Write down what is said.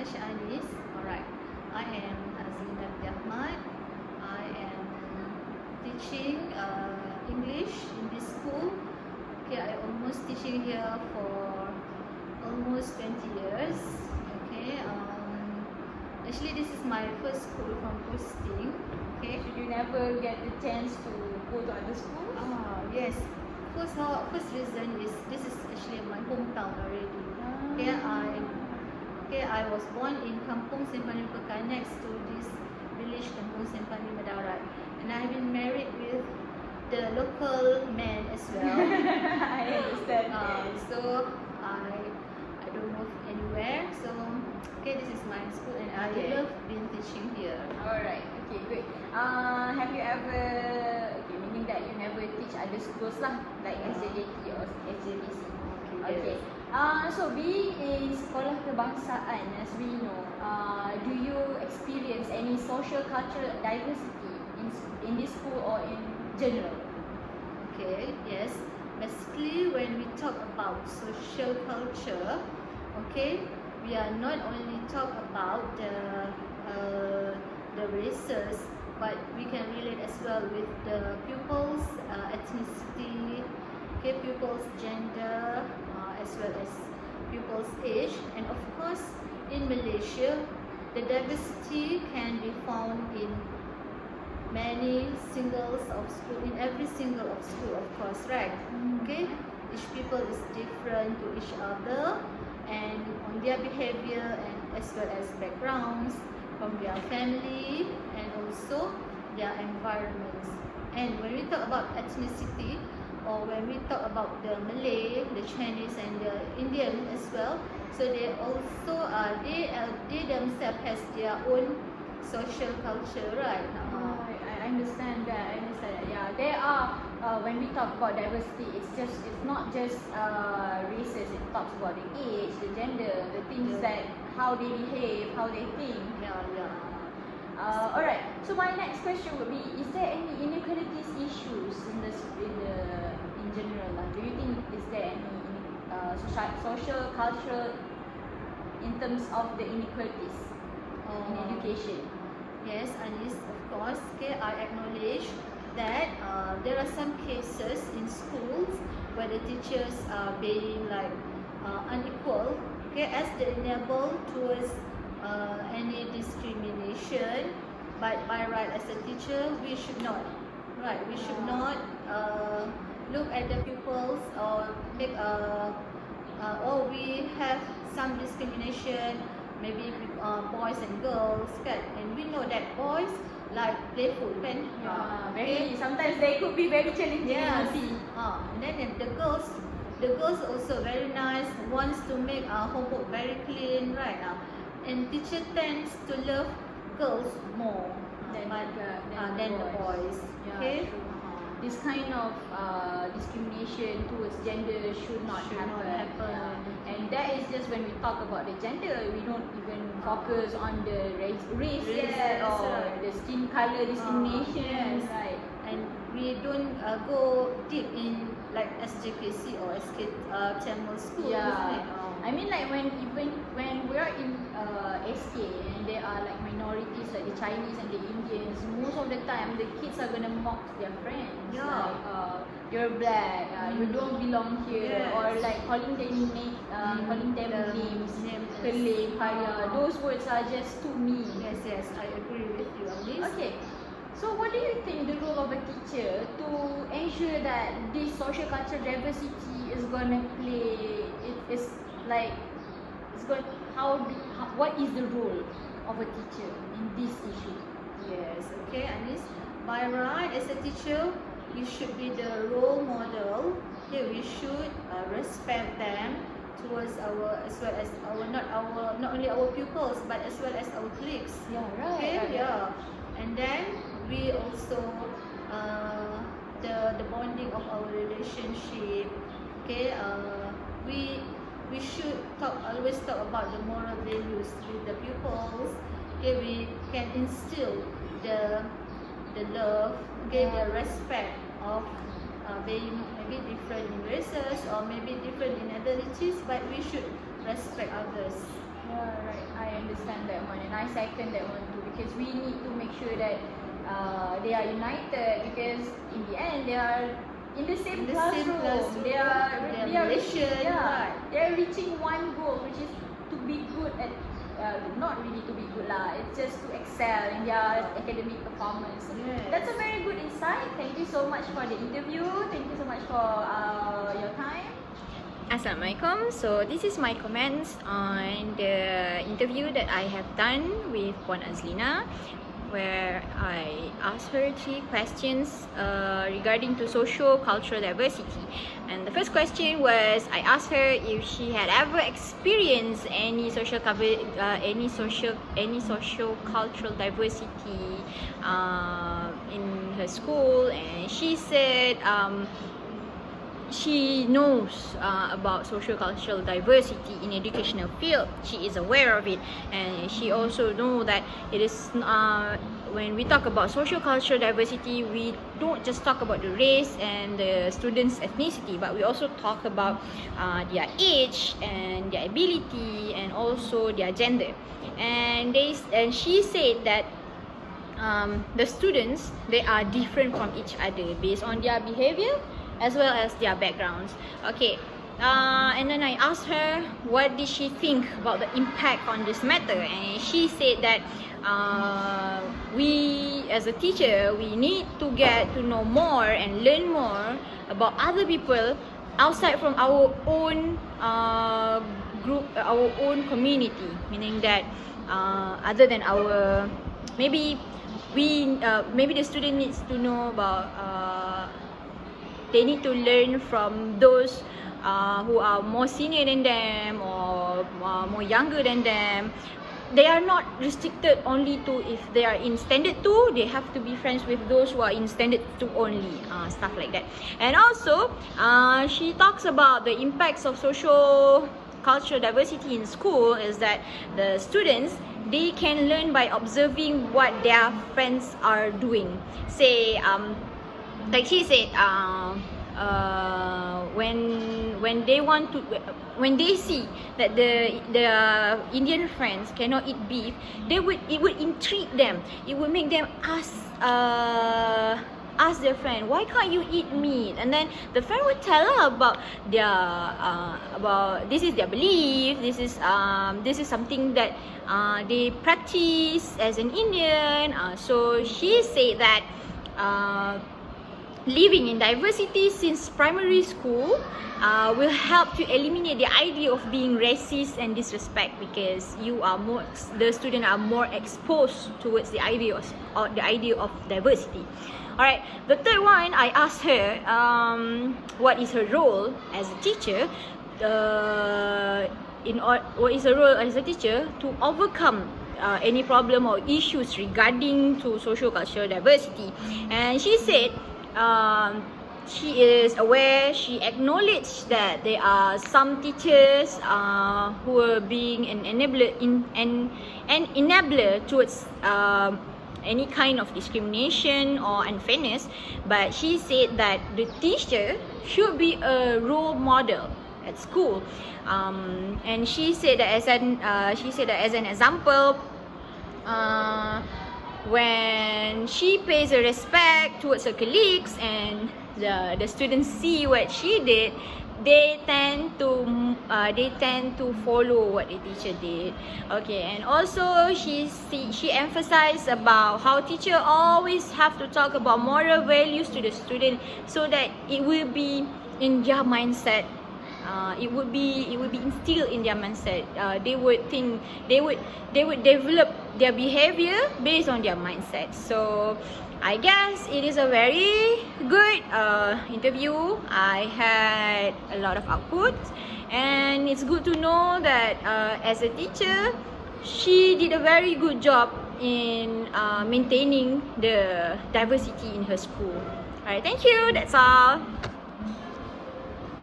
much, Anis. Alright, I am Azlina Ahmad. I am teaching English in this school. Okay, I almost teaching here for almost 20 years. Okay, actually this is my first school from posting. Okay, Should you never get the chance to go to other schools? Yes. First reason is this is actually my hometown already. I was born in Kampung Sempani Pekan, next to this village Kampung Sempani Madarat, and I've been married with the local man as well. I understand. So I don't move anywhere. So this is my school, and I love being teaching here. Alright, okay, good. Have you ever, meaning that you never teach other schools lah, like SJJT or SJBC? Okay. So being in sekolah kebangsaan, as we know, do you experience any social cultural diversity in this school or in general? Okay, yes. Basically, when we talk about social culture, we are not only talk about the races, but we can relate as well with the pupils' ethnicity, pupils' gender, as well as pupils' age, and of course, in Malaysia, the diversity can be found in many singles of school, in every single of school, of course, right? Okay, each people is different to each other, and on their behavior and as well as backgrounds from their family and also their environments. And when we talk about ethnicity, or when we talk about the Malay, the Chinese, and the Indian as well, so they also they themselves has their own social culture, right? I understand that. Yeah, there are. When we talk about diversity, it's not just races. It talks about the age, the gender, the things that how they behave, how they think. Alright. So my next question would be: is there any inequalities issues in general? Do you think is there any social cultural in terms of the inequalities in education? Yes, Anis, of course. I acknowledge that there are some cases in schools where the teachers are being unequal. As they enable towards any discrimination, but by right as a teacher, we should not. Right, we should not look at the pupils or make we have some discrimination, maybe boys and girls, and we know that boys like playful, kan? Sometimes they could be very challenging. Yes. And then the girls also very nice, wants to make homework very clean, right? And teacher tends to love girls more than the boys. Okay. This kind of discrimination towards gender should not happen. And that is just when we talk about the gender, we don't even focus on the race or the skin color discrimination. Right. And we don't go deep in like SJKC or SK Tamil school, isn't it? I mean, like when we are in SK and there are like minorities like the Chinese and the Indians, most of the time the kids are gonna mock their friends. Like, you're black, you don't belong here, or like calling them names, Keling, Kaya. Those words are just too mean. Yes, I agree with you on this. Okay. So what do you think the role of a teacher to ensure that this social cultural diversity is gonna play? What is the role of a teacher in this issue? Yes, Anis. By right, as a teacher, you should be the role model. We should respect them towards not only our pupils but as well as our colleagues. And then we also the bonding of our relationship. We should always talk about the moral values with the pupils. We can instill the love, the respect of being maybe different in races or maybe different in abilities, but we should respect others. Yeah, right. I understand that one, and I second that one too, because we need to make sure that they are united, because in the end they are in the same classroom. They are reaching, they are reaching one goal, which is to be good at not really to be good lah. It's just to excel in their academic performance. Yes. That's a very good insight. Thank you so much for the interview. Thank you so much for your time. Assalamualaikum. So this is my comments on the interview that I have done with Puan Azlina, where I asked her 3 questions regarding to socio-cultural diversity. And the first question was, I asked her if she had ever experienced any socio-cultural diversity in her school, and she said she knows about socio-cultural diversity in educational field. She is aware of it, and she also know that it is when we talk about socio-cultural diversity, we don't just talk about the race and the students' ethnicity, but we also talk about their age and their ability and also their gender. And she said that the students, they are different from each other based on their behavior as well as their backgrounds. Okay, and then I asked her what did she think about the impact on this matter, and she said that we as a teacher, we need to get to know more and learn more about other people outside from our own group, our own community, meaning that other than our, maybe the student needs to know about they need to learn from those who are more senior than them or more younger than them. They are not restricted only to if they are in standard 2, they have to be friends with those who are in standard 2 only, stuff like that. And also, she talks about the impacts of social cultural diversity in school is that the students, they can learn by observing what their friends are doing. Say, like she said, when they see that the Indian friends cannot eat beef, it would intrigue them. It would make them ask their friend, why can't you eat meat? And then the friend would tell her about their about this is their belief. This is something that they practice as an Indian. So she said that living in diversity since primary school will help to eliminate the idea of being racist and disrespect, because the students are more exposed towards the idea of diversity. Alright, the third one, I asked her what is her role as a teacher, what is her role as a teacher to overcome any problem or issues regarding to social-cultural diversity. And she said she is aware, she acknowledged that there are some teachers who are being an enabler towards any kind of discrimination or unfairness, but she said that the teacher should be a role model at school. And she said that as an example, when she pays a respect towards her colleagues and the students see what she did, they tend to follow what the teacher did. Okay, and also she emphasized about how teacher always have to talk about moral values to the student, so that it will be in their mindset. It would be instilled in their mindset. They would develop their behavior based on their mindset. So I guess it is a very good interview. I had a lot of output, and it's good to know that as a teacher, she did a very good job in maintaining the diversity in her school. Alright, thank you. That's all.